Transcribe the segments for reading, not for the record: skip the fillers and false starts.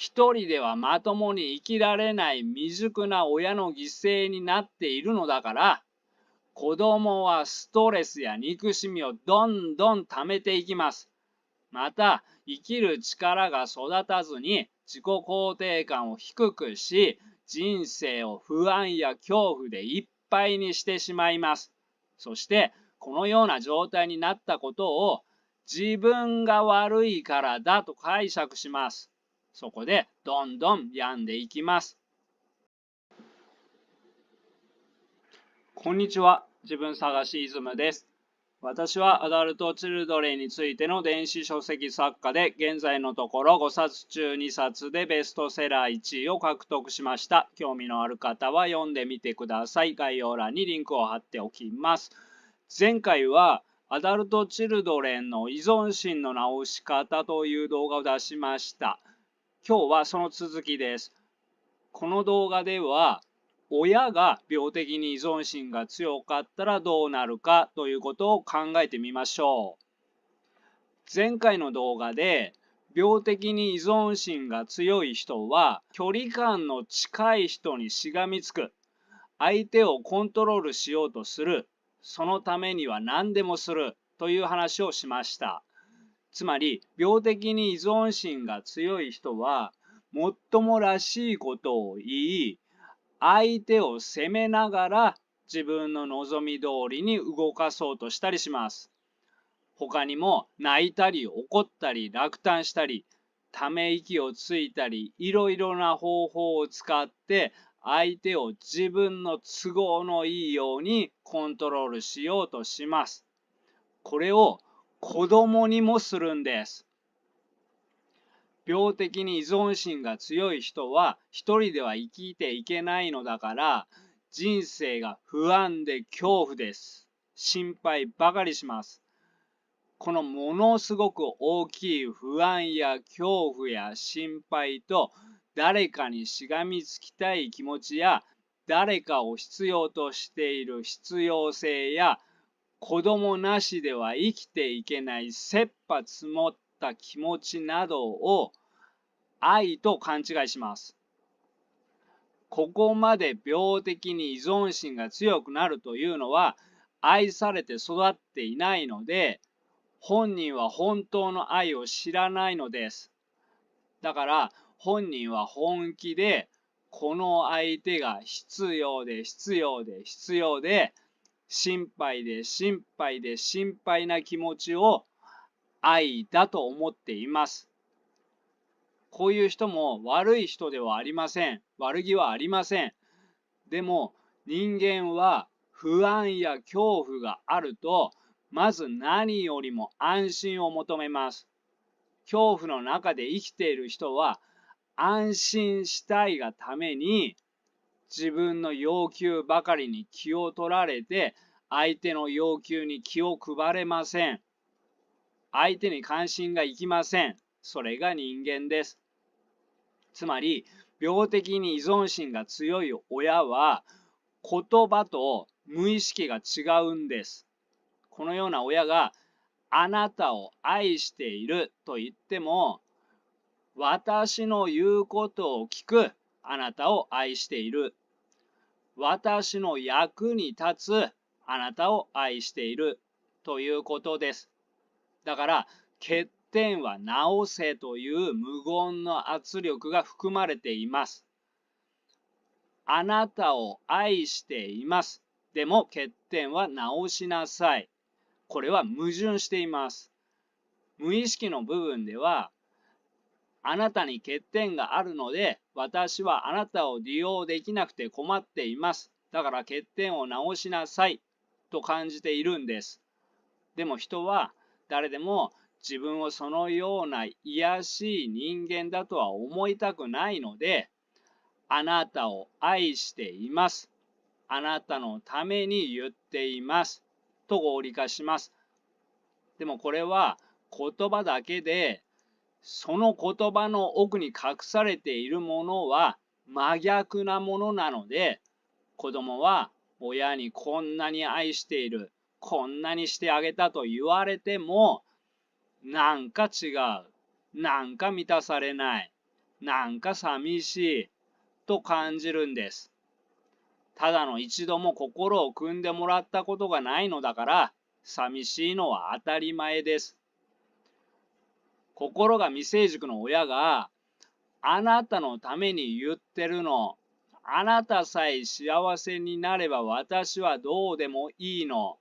一人ではまともに生きられない未熟な親の犠牲になっているのだから、子供はストレスや憎しみをどんどん溜めていきます。また、生きる力が育たずに自己肯定感を低くし、人生を不安や恐怖でいっぱいにしてしまいます。そして、このような状態になったことを自分が悪いからだと解釈します。そこでどんどん病んでいきます。こんにちは。自分探しイズムです。私はアダルト・チルドレンについての電子書籍作家で、現在のところ5冊中2冊でベストセラー1位を獲得しました。興味のある方は読んでみてください。概要欄にリンクを貼っておきます。前回はアダルト・チルドレンの依存心の治し方という動画を出しました。今日はその続きです。この動画では、親が病的に依存心が強かったらどうなるかということを考えてみましょう。前回の動画で、病的に依存心が強い人は距離感の近い人にしがみつく、相手をコントロールしようとする、そのためには何でもするという話をしました。つまり、病的に依存心が強い人はもっともらしいことを言い、相手を責めながら自分の望み通りに動かそうとしたりします。他にも泣いたり怒ったり落胆したり、ため息をついたり、いろいろな方法を使って相手を自分の都合のいいようにコントロールしようとします。これを子供にもするんです。病的に依存心が強い人は一人では生きていけないのだから、人生が不安で恐怖です。心配ばかりします。このものすごく大きい不安や恐怖や心配と、誰かにしがみつきたい気持ちや、誰かを必要としている必要性や、子供なしでは生きていけない切羽詰まった気持ちなどを愛と勘違いします。ここまで病的に依存心が強くなるというのは、愛されて育っていないので、本人は本当の愛を知らないのです。だから本人は本気で、この相手が必要で必要で必要で、心配で心配で心配な気持ちを愛だと思っています。こういう人も悪い人ではありません。悪気はありません。でも人間は不安や恐怖があると、まず何よりも安心を求めます。恐怖の中で生きている人は安心したいがために、自分の要求ばかりに気を取られて、相手の要求に気を配れません。相手に関心がいきません。それが人間です。つまり、病的に依存心が強い親は、言葉と無意識が違うんです。このような親が、あなたを愛していると言っても、私の言うことを聞くあなたを愛している。私の役に立つあなたを愛しているということです。だから、欠点は直せという無言の圧力が含まれています。あなたを愛しています。でも欠点は直しなさい。これは矛盾しています。無意識の部分では、あなたに欠点があるので、私はあなたを利用できなくて困っています。だから欠点を直しなさいと感じているんです。でも人は誰でも自分をそのような卑しい人間だとは思いたくないので、あなたを愛しています。あなたのために言っています。と合理化します。でもこれは言葉だけで、その言葉の奥に隠されているものは真逆なものなので、子供は親にこんなに愛している、こんなにしてあげたと言われても、なんか違う、なんか満たされない、なんか寂しいと感じるんです。ただの一度も心を汲んでもらったことがないのだから、寂しいのは当たり前です。心が未成熟の親が、あなたのために言ってるの。あなたさえ幸せになれば私はどうでもいいの。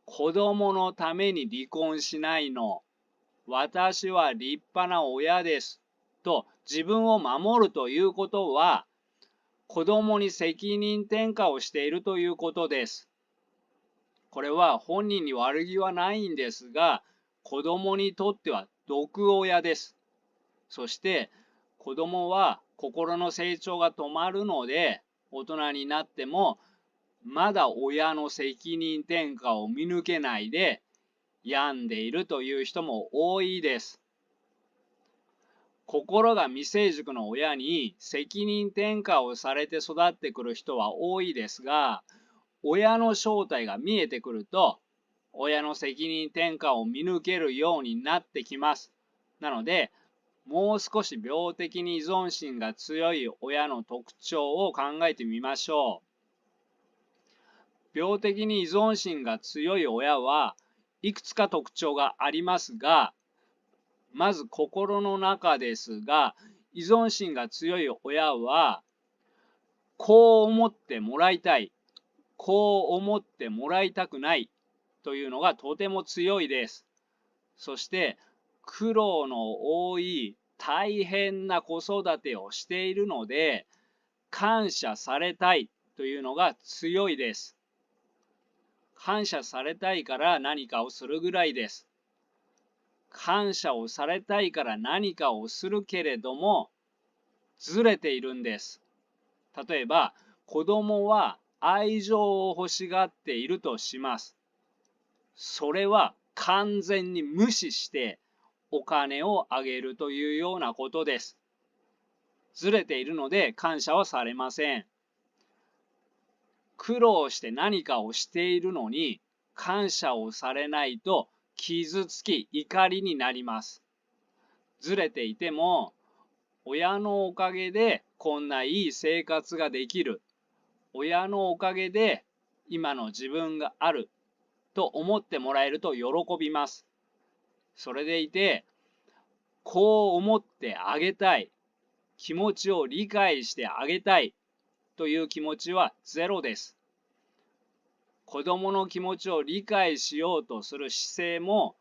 子供のために離婚しないの。私は立派な親です。と自分を守るということは、子供に責任転嫁をしているということです。これは本人に悪気はないんですが、子供にとっては毒親です。そして子供は心の成長が止まるので、大人になってもまだ親の責任転嫁を見抜けないで病んでいるという人も多いです。心が未成熟の親に責任転嫁をされて育ってくる人は多いですが、親の正体が見えてくると、親の責任転嫁を見抜けるようになってきます。なので、もう少し病的に依存心が強い親の特徴を考えてみましょう。病的に依存心が強い親はいくつか特徴がありますが、まず心の中ですが、依存心が強い親は、こう思ってもらいたい、こう思ってもらいたくないというのがとても強いです。そして苦労の多い大変な子育てをしているので、感謝されたいというのが強いです。感謝されたいから何かをするぐらいです。感謝をされたいから何かをするけれども、ずれているんです。例えば、子供は愛情を欲しがっているとします。それは完全に無視してお金をあげるというようなことです。ずれているので感謝はされません。苦労して何かをしているのに感謝をされないと傷つき怒りになります。ずれていても、親のおかげでこんないい生活ができる。親のおかげで今の自分があると思ってもらえると喜びます。それでいて、こう思ってあげたい、気持ちを理解してあげたいという気持ちはゼロです。子供の気持ちを理解しようとする姿勢も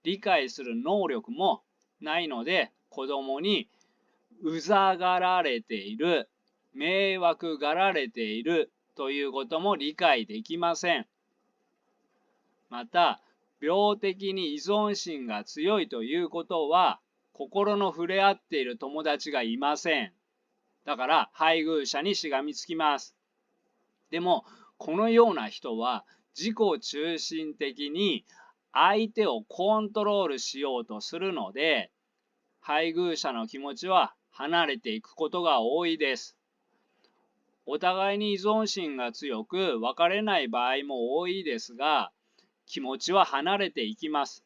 理解する能力もないので、子供にうざがられている、迷惑がられているということも理解できません。また、病的に依存心が強いということは、心の触れ合っている友達がいません。だから、配偶者にしがみつきます。でも、このような人は、自己中心的に相手をコントロールしようとするので、配偶者の気持ちは離れていくことが多いです。お互いに依存心が強く別れない場合も多いですが、気持ちは離れていきます。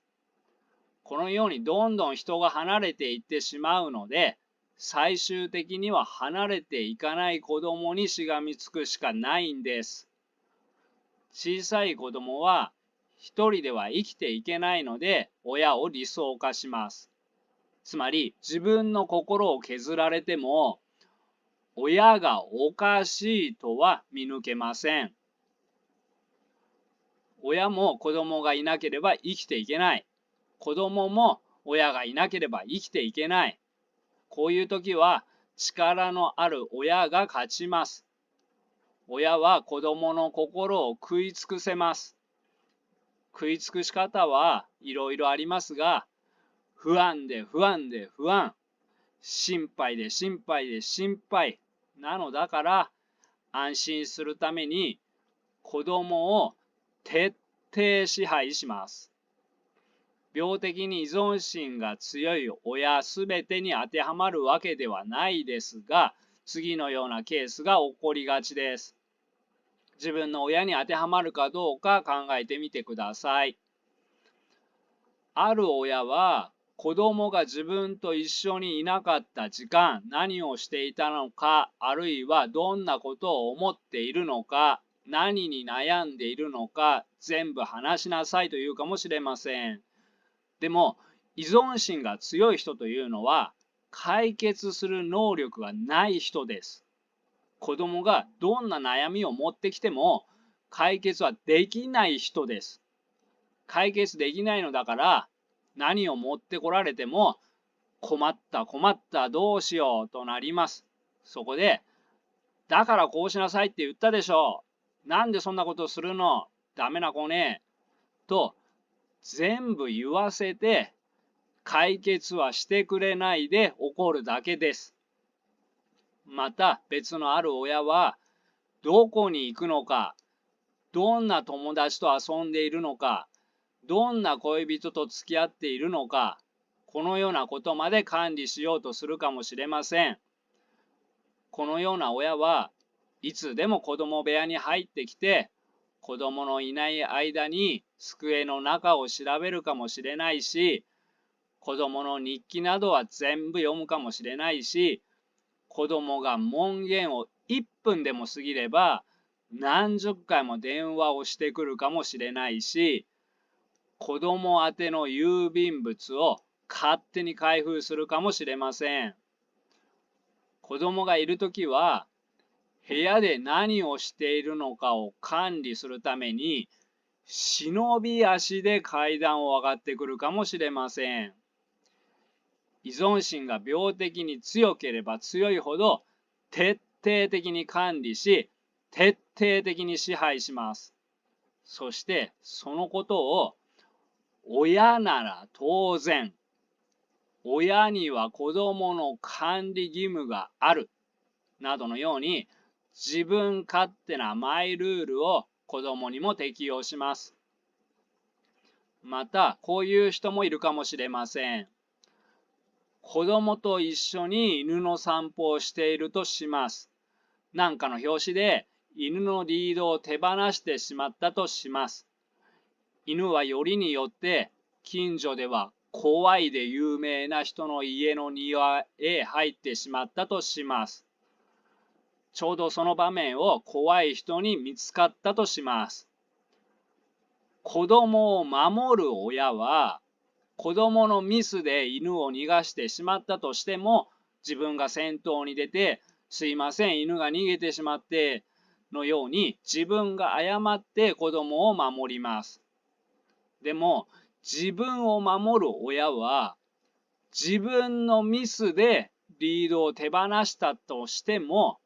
このようにどんどん人が離れていってしまうので、最終的には離れていかない子供にしがみつくしかないんです。小さい子供は一人では生きていけないので、親を理想化します。つまり自分の心を削られても、親がおかしいとは見抜けません。親も子供がいなければ生きていけない。子供も親がいなければ生きていけない。こういう時は力のある親が勝ちます。親は子供の心を食い尽くせます。食い尽くし方はいろいろありますが、不安で不安で不安、心配で心配で心配なのだから、安心するために子供を徹底支配します。病的に依存心が強い親すべてに当てはまるわけではないですが、次のようなケースが起こりがちです。自分の親に当てはまるかどうか考えてみてください。ある親は子供が自分と一緒にいなかった時間、何をしていたのか、あるいはどんなことを思っているのか、何に悩んでいるのか、全部話しなさいというかもしれません。でも、依存心が強い人というのは、解決する能力がない人です。子供がどんな悩みを持ってきても、解決はできない人です。解決できないのだから、何を持ってこられても、困った困ったどうしようとなります。そこで、だからこうしなさいって言ったでしょう。なんでそんなことするの、ダメな子ね。と全部言わせて解決はしてくれないで怒るだけです。また別のある親は、どこに行くのか、どんな友達と遊んでいるのか、どんな恋人と付き合っているのか、このようなことまで管理しようとするかもしれません。このような親はいつでも子供部屋に入ってきて、子供のいない間に机の中を調べるかもしれないし、子供の日記などは全部読むかもしれないし、子供が門限を1分でも過ぎれば何十回も電話をしてくるかもしれないし、子供宛ての郵便物を勝手に開封するかもしれません。子供がいるときは、部屋で何をしているのかを管理するために、忍び足で階段を上がってくるかもしれません。依存心が病的に強ければ強いほど、徹底的に管理し、徹底的に支配します。そしてそのことを、親なら当然、親には子供の管理義務がある、などのように、自分勝手なマイルールを子供にも適用します。また、こういう人もいるかもしれません。子供と一緒に犬の散歩をしているとします。なんかの拍子で犬のリードを手放してしまったとします。犬はよりによって近所では怖いで有名な人の家の庭へ入ってしまったとします。ちょうどその場面を怖い人に見つかったとします。子供を守る親は、子供のミスで犬を逃がしてしまったとしても、自分が先頭に出て、すいません、犬が逃げてしまって、のように自分が誤って子供を守ります。でも、自分を守る親は、自分のミスでリードを手放したとしても、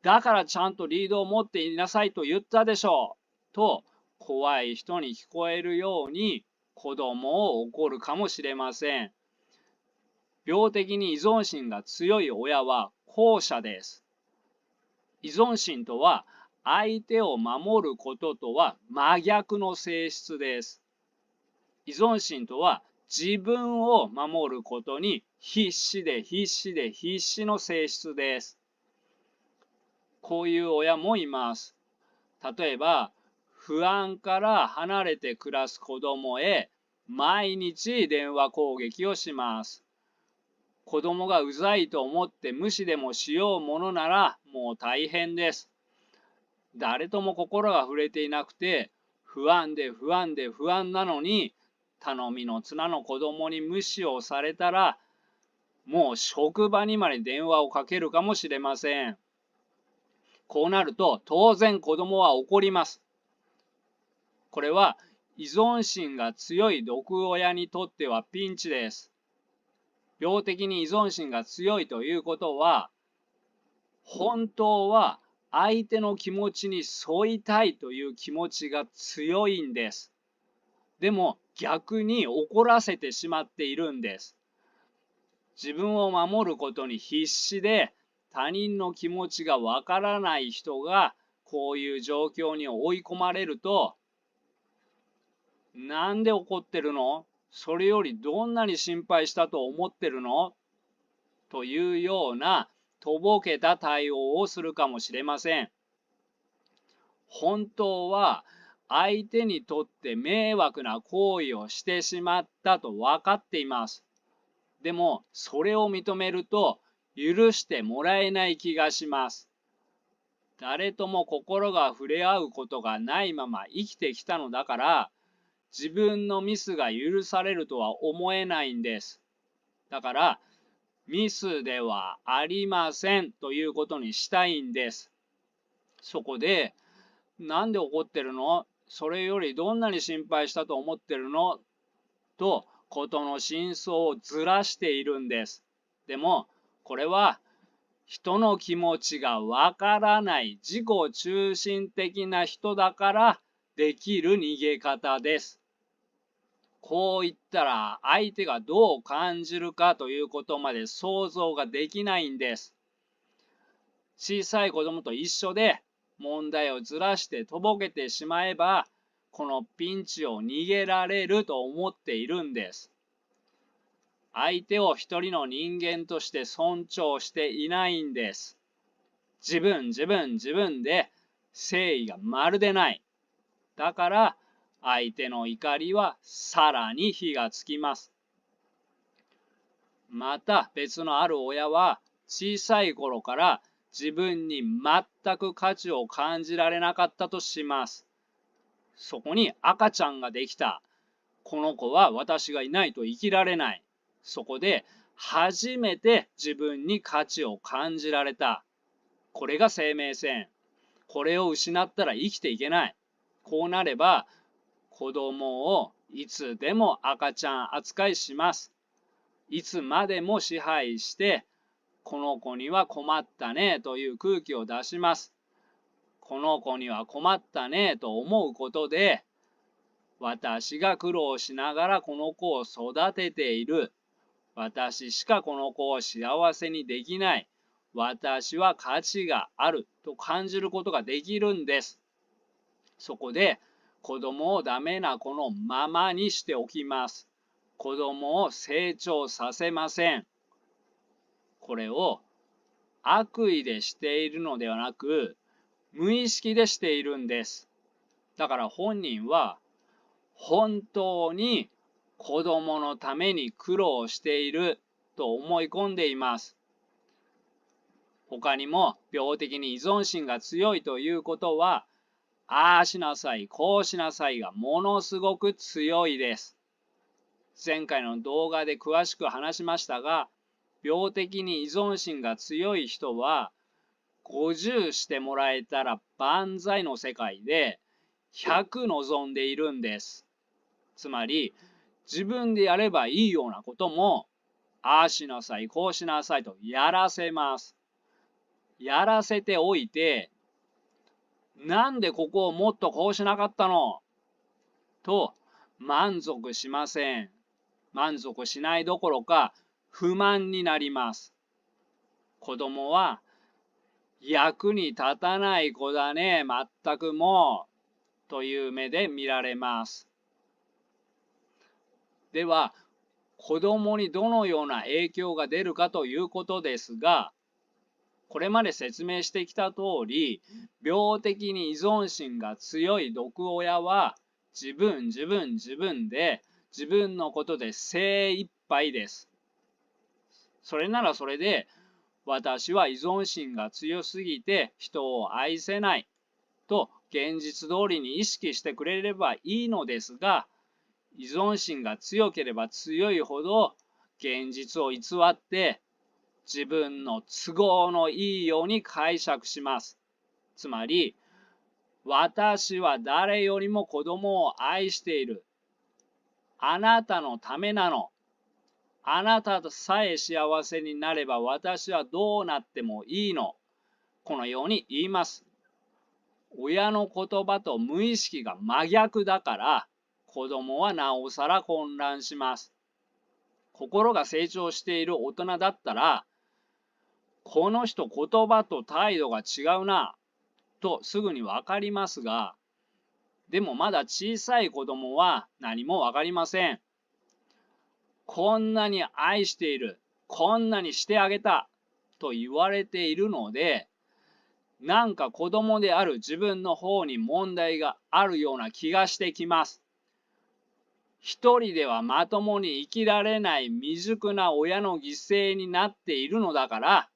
だからちゃんとリードを持っていなさいと言ったでしょうと、怖い人に聞こえるように子供を怒るかもしれません。病的に依存心が強い親は後者です。依存心とは、相手を守ることとは真逆の性質です。依存心とは、自分を守ることに必死で必死で必死の性質です。こういう親もいます。例えば、不安から離れて暮らす子供へ毎日電話攻撃をします。子供がうざいと思って無視でもしようものならもう大変です。誰とも心が触れていなくて、不安で不安で不安なのに、頼みの綱の子供に無視をされたら、もう職場にまで電話をかけるかもしれません。こうなると当然子供は怒ります。これは依存心が強い毒親にとってはピンチです。病的に依存心が強いということは、本当は相手の気持ちに沿いたいという気持ちが強いんです。でも逆に怒らせてしまっているんです。自分を守ることに必死で他人の気持ちがわからない人がこういう状況に追い込まれると、なんで怒ってるの？それよりどんなに心配したと思ってるの？というようなとぼけた対応をするかもしれません。本当は相手にとって迷惑な行為をしてしまったと分かっています。でも、それを認めると許してもらえない気がします。誰とも心が触れ合うことがないまま生きてきたのだから、自分のミスが許されるとは思えないんです。だから、ミスではありませんということにしたいんです。そこで、なんで怒ってるの？それよりどんなに心配したと思ってるの？と、ことの真相をずらしているんです。でも、これは、人の気持ちがわからない自己中心的な人だからできる逃げ方です。こう言ったら相手がどう感じるかということまで想像ができないんです。小さい子供と一緒で問題をずらしてとぼけてしまえば、このピンチを逃げられると思っているんです。相手を一人の人間として尊重していないんです。自分で誠意がまるでない。だから相手の怒りはさらに火がつきます。また別のある親は小さい頃から自分に全く価値を感じられなかったとします。そこに赤ちゃんができた。この子は私がいないと生きられない。そこで初めて自分に価値を感じられた。これが生命線。これを失ったら生きていけない。こうなれば子供をいつでも赤ちゃん扱いします。いつまでも支配して、この子には困ったねという空気を出します。この子には困ったねと思うことで、私が苦労しながらこの子を育てている。私しかこの子を幸せにできない。私は価値があると感じることができるんです。そこで子供をダメな子のままにしておきます。子供を成長させません。これを悪意でしているのではなく、無意識でしているんです。だから本人は本当に子供のために苦労していると思い込んでいます。他にも病的に依存心が強いということは、ああしなさい、こうしなさいがものすごく強いです。前回の動画で詳しく話しましたが、病的に依存心が強い人は、50してもらえたら万歳の世界で100望んでいるんです。つまり、自分でやればいいようなことも、ああしなさい、こうしなさいとやらせます。やらせておいて、なんでここをもっとこうしなかったのと満足しません。満足しないどころか不満になります。子供は役に立たない子だね、全くもう、という目で見られます。では、子供にどのような影響が出るかということですが、これまで説明してきた通り、病的に依存心が強い毒親は、自分で、自分のことで精一杯です。それならそれで、私は依存心が強すぎて人を愛せないと現実通りに意識してくれればいいのですが、依存心が強ければ強いほど現実を偽って自分の都合のいいように解釈します。つまり、私は誰よりも子供を愛している。あなたのためなの。あなたさえ幸せになれば私はどうなってもいいの。このように言います。親の言葉と無意識が真逆だから、子供はなおさら混乱します。心が成長している大人だったら、この人言葉と態度が違うな、とすぐにわかりますが、でもまだ小さい子供は何もわかりません。こんなに愛している、こんなにしてあげた、と言われているので、なんか子供である自分の方に問題があるような気がしてきます。一人ではまともに生きられない未熟な親の犠牲になっているのだから、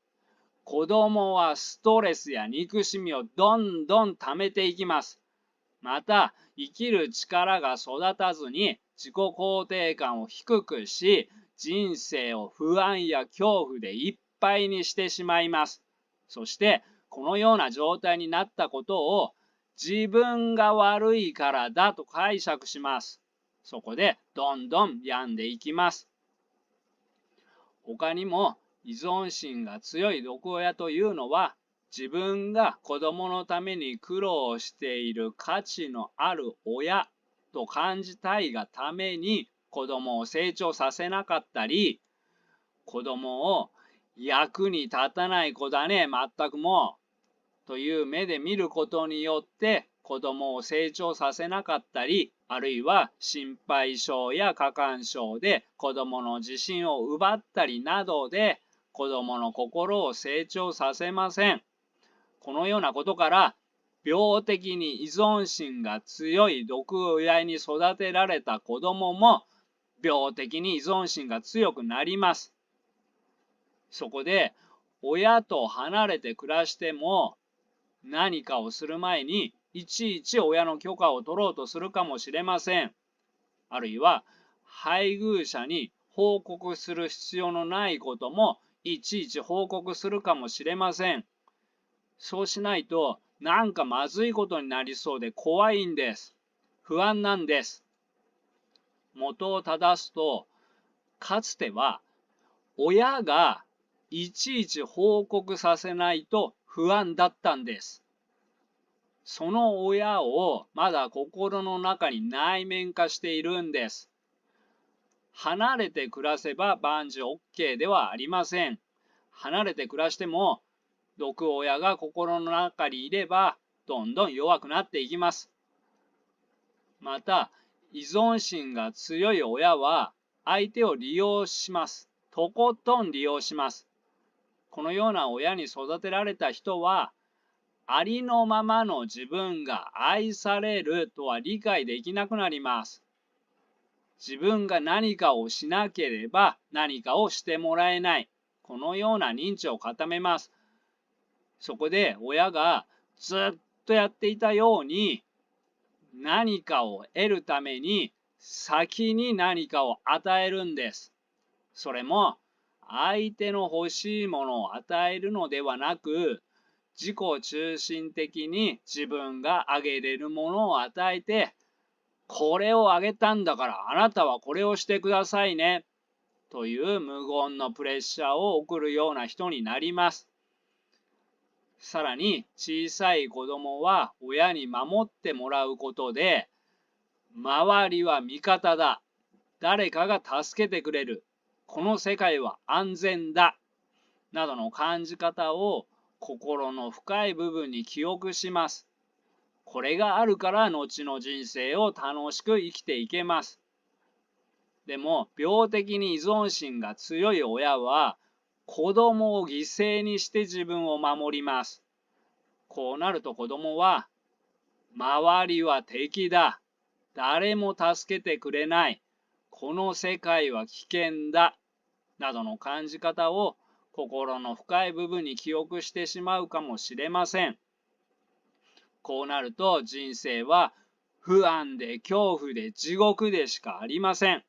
子供はストレスや憎しみをどんどん溜めていきます。また、生きる力が育たずに自己肯定感を低くし、人生を不安や恐怖でいっぱいにしてしまいます。そして、このような状態になったことを自分が悪いからだと解釈します。そこでどんどん病んでいきます。他にも依存心が強い毒親というのは、自分が子供のために苦労している価値のある親と感じたいがために子供を成長させなかったり、子供を役に立たない子だね、全くもうという目で見ることによって子供を成長させなかったり、あるいは心配性や過干渉で子供の自信を奪ったりなどで子供の心を成長させません。このようなことから病的に依存心が強い毒親に育てられた子供も病的に依存心が強くなります。そこで親と離れて暮らしても何かをする前にいちいち親の許可を取ろうとするかもしれません。あるいは配偶者に報告する必要のないこともいちいち報告するかもしれません。そうしないとなんかまずいことになりそうで怖いんです。不安なんです。元を正すと、かつては親がいちいち報告させないと不安だったんです。その親をまだ心の中に内面化しているんです。離れて暮らせば万事 OK ではありません。離れて暮らしても毒親が心の中にいればどんどん弱くなっていきます。また、依存心が強い親は相手を利用します。とことん利用します。このような親に育てられた人は、ありのままの自分が愛されるとは理解できなくなります。自分が何かをしなければ何かをしてもらえない。このような認知を固めます。そこで親がずっとやっていたように何かを得るために先に何かを与えるんです。それも相手の欲しいものを与えるのではなく、自己中心的に自分があげれるものを与えて、これをあげたんだからあなたはこれをしてくださいねという無言のプレッシャーを送るような人になります。さらに小さい子供は親に守ってもらうことで、周りは味方だ、誰かが助けてくれる、この世界は安全だなどの感じ方を心の深い部分に記憶します。これがあるから後の人生を楽しく生きていけます。でも病的に依存心が強い親は子供を犠牲にして自分を守ります。こうなると子供は周りは敵だ、誰も助けてくれない、この世界は危険だなどの感じ方を心の深い部分に記憶してしまうかもしれません。こうなると人生は不安で恐怖で地獄でしかありません。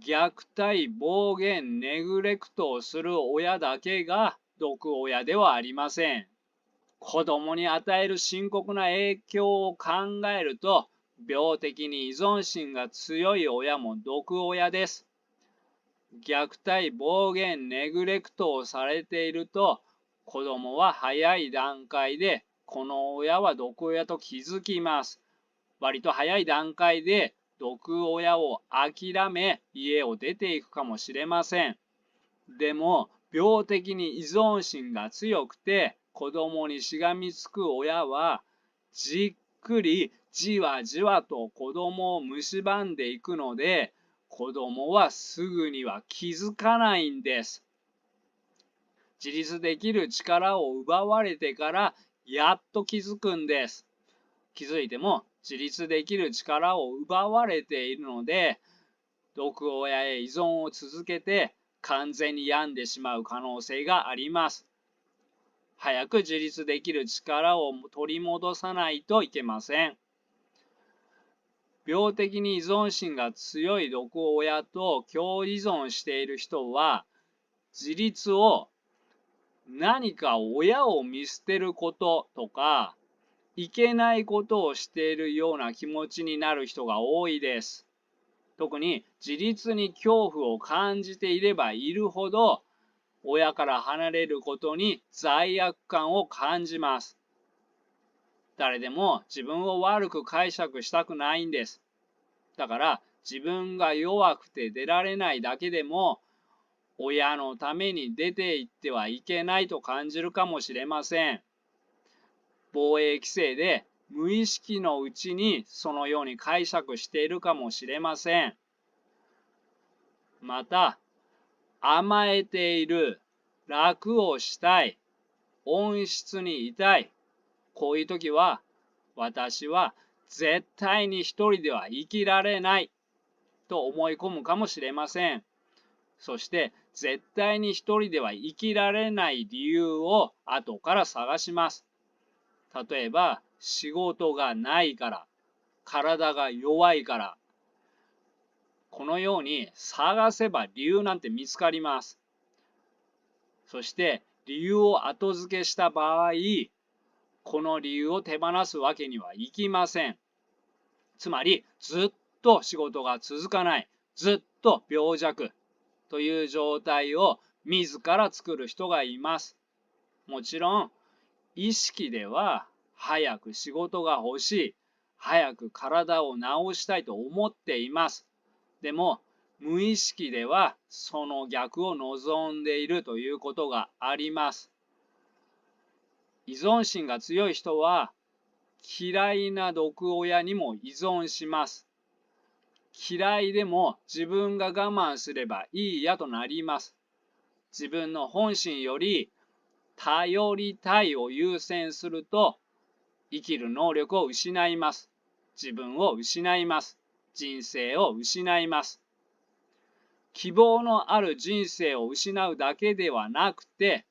虐待、暴言、ネグレクトをする親だけが毒親ではありません。子供に与える深刻な影響を考えると、病的に依存心が強い親も毒親です。虐待、暴言、ネグレクトをされていると、子供は早い段階でこの親は毒親と気づきます。割と早い段階で毒親を諦め家を出ていくかもしれません。でも病的に依存心が強くて子供にしがみつく親はじっくりじわじわと子供を蝕んでいくので、子供はすぐには気づかないんです。自立できる力を奪われてからやっと気づくんです。気づいても自立できる力を奪われているので、毒親へ依存を続けて完全に病んでしまう可能性があります。早く自立できる力を取り戻さないといけません。病的に依存心が強い毒親と共依存している人は、自立を何か親を見捨てることとか、いけないことをしているような気持ちになる人が多いです。特に自立に恐怖を感じていればいるほど、親から離れることに罪悪感を感じます。誰でも自分を悪く解釈したくないんです。だから自分が弱くて出られないだけでも、親のために出て行ってはいけないと感じるかもしれません。防衛規制で無意識のうちにそのように解釈しているかもしれません。また、甘えている、楽をしたい、温室にいたい、こういう時は、私は絶対に一人では生きられないと思い込むかもしれません。そして絶対に一人では生きられない理由を後から探します。例えば仕事がないから、体が弱いから、このように探せば理由なんて見つかります。そして理由を後付けした場合、この理由を手放すわけにはいきません。つまりずっと仕事が続かない、ずっと病弱という状態を自ら作る人がいます。もちろん意識では早く仕事が欲しい、早く体を治したいと思っています。でも無意識ではその逆を望んでいるということがあります。依存心が強い人は嫌いな毒親にも依存します。嫌いでも自分が我慢すればいいやとなります。自分の本心より頼りたいを優先すると生きる能力を失います。自分を失います。人生を失います。希望のある人生を失うだけではなくて、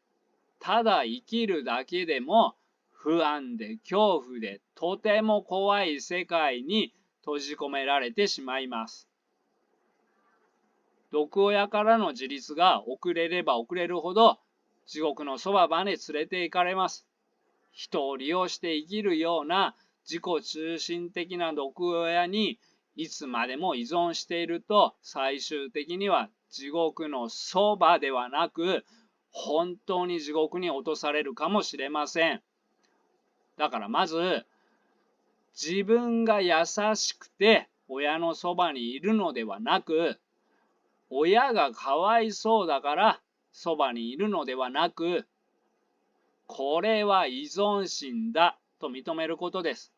ただ生きるだけでも不安で恐怖でとても怖い世界に閉じ込められてしまいます。毒親からの自立が遅れれば遅れるほど地獄のそばまで連れて行かれます。人を利用して生きるような自己中心的な毒親にいつまでも依存していると、最終的には地獄のそばではなく本当に地獄に落とされるかもしれません。だからまず自分が優しくて親のそばにいるのではなく、親がかわいそうだからそばにいるのではなく、これは依存心だと認めることです。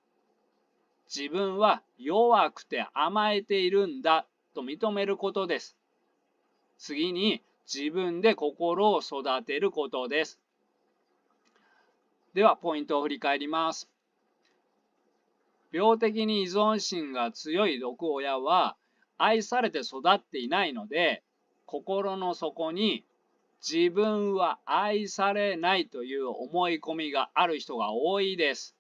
自分は弱くて甘えているんだと認めることです。次に自分で心を育てることです。ではポイントを振り返ります。病的に依存心が強い毒親は愛されて育っていないので、心の底に自分は愛されないという思い込みがある人が多いです。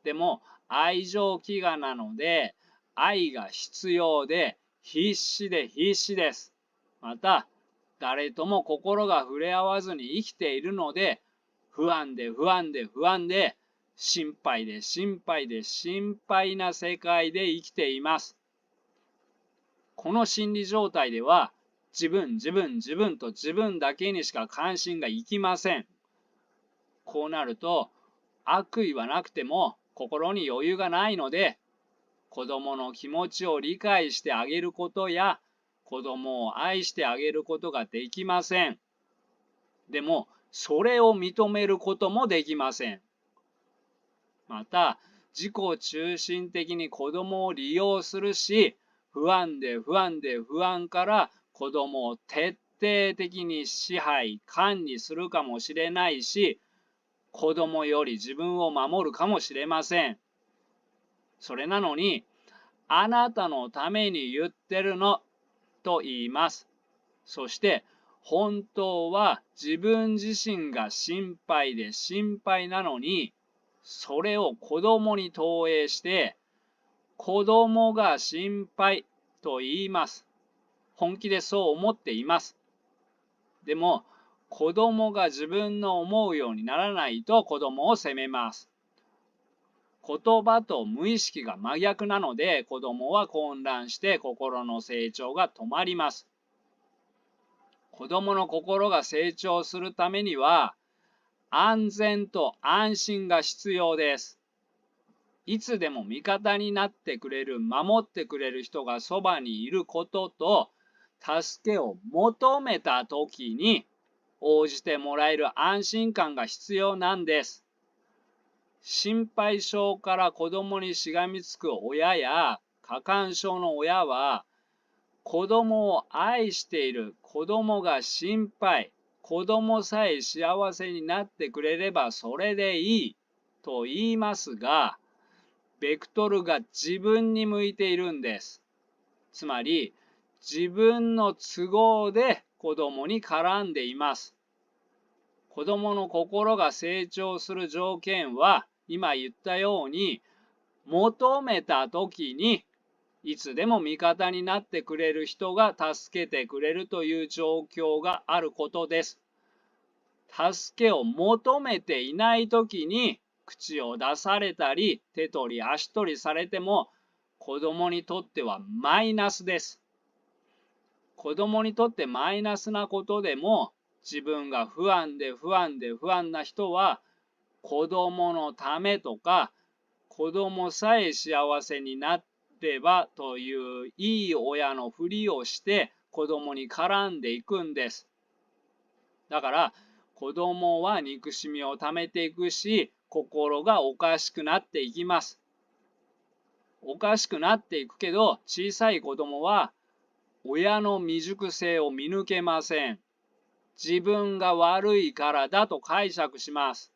でも愛情飢餓なので愛が必要で必死です。また誰とも心が触れ合わずに生きているので不安で心配な世界で生きています。この心理状態では自分と自分だけにしか関心がいきません。こうなると悪意はなくても心に余裕がないので、子供の気持ちを理解してあげることや子供を愛してあげることができません。でもそれを認めることもできません。また自己中心的に子供を利用するし、不安から子供を徹定的に支配、管理するかもしれないし、子供より自分を守るかもしれません。それなのに、あなたのために言ってるのと言います。そして、本当は自分自身が心配で心配なのに、それを子供に投影して、子供が心配と言います。本気でそう思っています。でも、子供が自分の思うようにならないと子供を責めます。言葉と無意識が真逆なので、子供は混乱して心の成長が止まります。子供の心が成長するためには、安全と安心が必要です。いつでも味方になってくれる、守ってくれる人がそばにいることと、助けを求めたときに応じてもらえる安心感が必要なんです。心配性から子供にしがみつく親や過干渉の親は、子供を愛している、子供が心配、子供さえ幸せになってくれればそれでいいと言いますが、ベクトルが自分に向いているんです。つまり、自分の都合で子供に絡んでいます。子供の心が成長する条件は、今言ったように、求めた時に、いつでも味方になってくれる人が助けてくれるという状況があることです。助けを求めていない時に口を出されたり手取り足取りされても子供にとってはマイナスです。子供にとってマイナスなことでも自分が不安な人は子供のためとか子供さえ幸せになればといういい親のふりをして子供に絡んでいくんです。だから子供は憎しみをためていくし心がおかしくなっていきます。おかしくなっていくけど小さい子供は親の未熟性を見抜けません。自分が悪いからだと解釈します。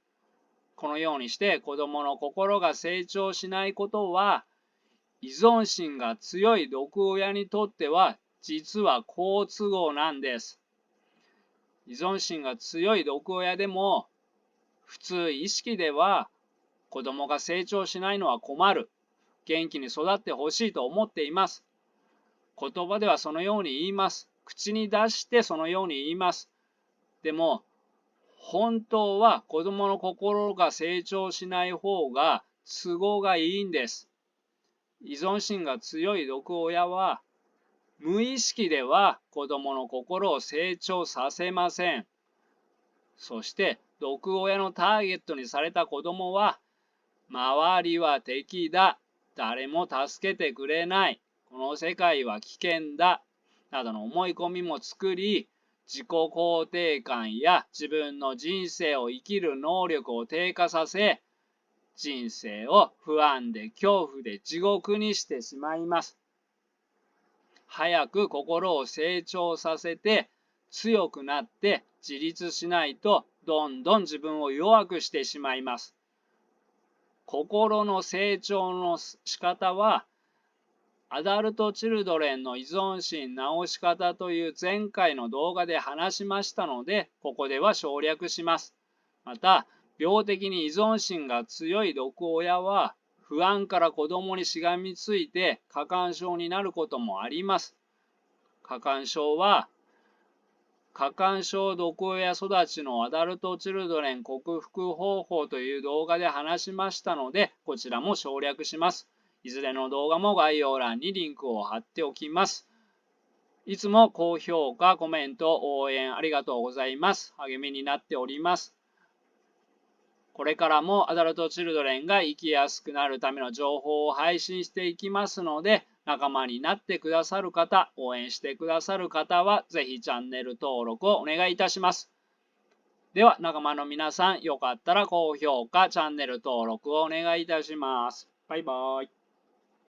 このようにして子供の心が成長しないことは依存心が強い毒親にとっては実は好都合なんです。依存心が強い毒親でも普通意識では子供が成長しないのは困る。元気に育ってほしいと思っています。言葉ではそのように言います。口に出してそのように言います。でも本当は子供の心が成長しない方が都合がいいんです。依存心が強い毒親は無意識では子供の心を成長させません。そして毒親のターゲットにされた子供は周りは敵だ、誰も助けてくれない、この世界は危険だなどの思い込みも作り、自己肯定感や自分の人生を生きる能力を低下させ、人生を不安で恐怖で地獄にしてしまいます。早く心を成長させて強くなって自立しないとどんどん自分を弱くしてしまいます。心の成長の仕方はアダルト・チルドレンの依存心治し方という前回の動画で話しましたので、ここでは省略します。また、病的に依存心が強い毒親は、不安から子供にしがみついて過干渉になることもあります。過干渉は、過干渉毒親育ちのアダルト・チルドレン克服方法という動画で話しましたので、こちらも省略します。いずれの動画も概要欄にリンクを貼っておきます。いつも高評価、コメント、応援ありがとうございます。励みになっております。これからもアダルトチルドレンが生きやすくなるための情報を配信していきますので、仲間になってくださる方、応援してくださる方は、ぜひチャンネル登録をお願いいたします。では、仲間の皆さん、よかったら高評価、チャンネル登録をお願いいたします。バイバイ。